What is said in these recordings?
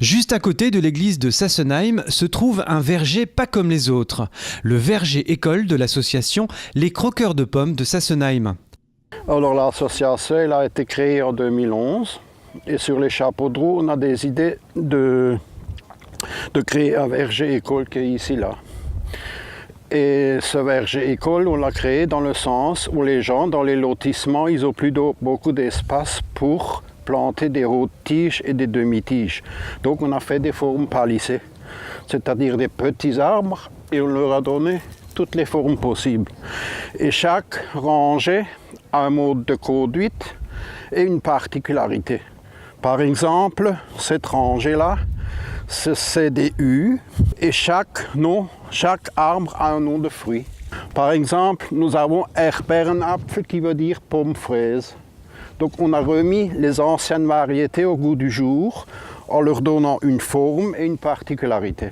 Juste à côté de l'église de Sassenheim se trouve un verger pas comme les autres, le verger-école de l'association Les Croqueurs de Pommes de Sassenheim. Alors l'association elle a été créée en 2011 et sur les chapeaux de roue on a des idées de créer un verger-école qui est ici là. Et ce verger-école on l'a créé dans le sens où les gens dans les lotissements ils ont plus beaucoup d'espace pour planter des hautes tiges et des demi-tiges. Donc on a fait des formes palissées, c'est-à-dire des petits arbres et on leur a donné toutes les formes possibles. Et chaque rangée a un mode de conduite et une particularité. Par exemple, cette rangée-là, c'est des U et chaque arbre a un nom de fruit. Par exemple, nous avons Erdbeerenapfel qui veut dire pomme-fraise. Donc on a remis les anciennes variétés au goût du jour en leur donnant une forme et une particularité.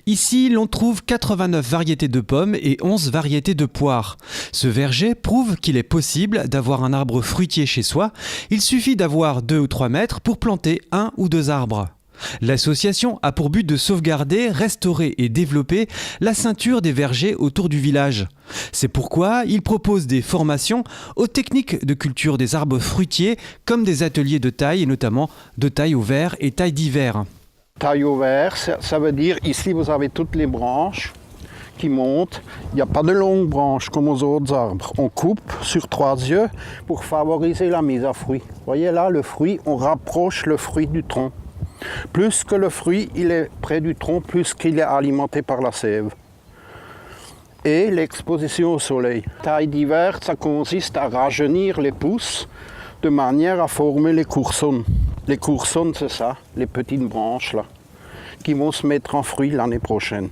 Ici, l'on trouve 89 variétés de pommes et 11 variétés de poires. Ce verger prouve qu'il est possible d'avoir un arbre fruitier chez soi. Il suffit d'avoir 2 ou 3 mètres pour planter 1 ou 2 arbres. L'association a pour but de sauvegarder, restaurer et développer la ceinture des vergers autour du village. C'est pourquoi il propose des formations aux techniques de culture des arbres fruitiers comme des ateliers de taille et notamment de taille au vert et taille d'hiver. Taille au vert, ça veut dire ici vous avez toutes les branches qui montent. Il n'y a pas de longues branches comme aux autres arbres. On coupe sur 3 yeux pour favoriser la mise à fruit. Vous voyez là le fruit, on rapproche le fruit du tronc. Plus que le fruit il est près du tronc, plus qu'il est alimenté par la sève. Et l'exposition au soleil. Taille d'hiver, ça consiste à rajeunir les pousses de manière à former les coursonnes. Les coursonnes, c'est ça, les petites branches là, qui vont se mettre en fruit l'année prochaine.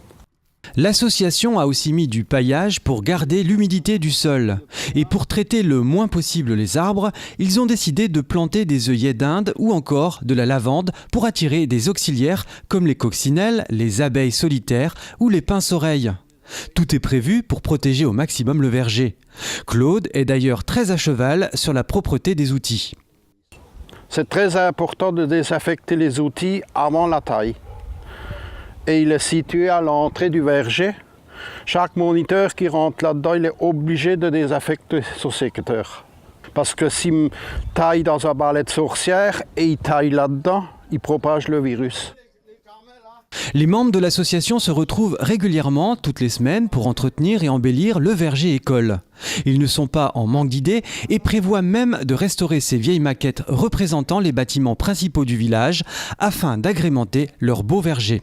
L'association a aussi mis du paillage pour garder l'humidité du sol. Et pour traiter le moins possible les arbres, ils ont décidé de planter des œillets d'Inde ou encore de la lavande pour attirer des auxiliaires comme les coccinelles, les abeilles solitaires ou les pince-oreilles. Tout est prévu pour protéger au maximum le verger. Claude est d'ailleurs très à cheval sur la propreté des outils. C'est très important de désinfecter les outils avant la taille. Et il est situé à l'entrée du verger. Chaque moniteur qui rentre là-dedans, il est obligé de désinfecter son secteur. Parce que s'il taille dans un balai de sorcière et il taille là-dedans, il propage le virus. Les membres de l'association se retrouvent régulièrement, toutes les semaines, pour entretenir et embellir le verger-école. Ils ne sont pas en manque d'idées et prévoient même de restaurer ces vieilles maquettes représentant les bâtiments principaux du village afin d'agrémenter leur beau verger.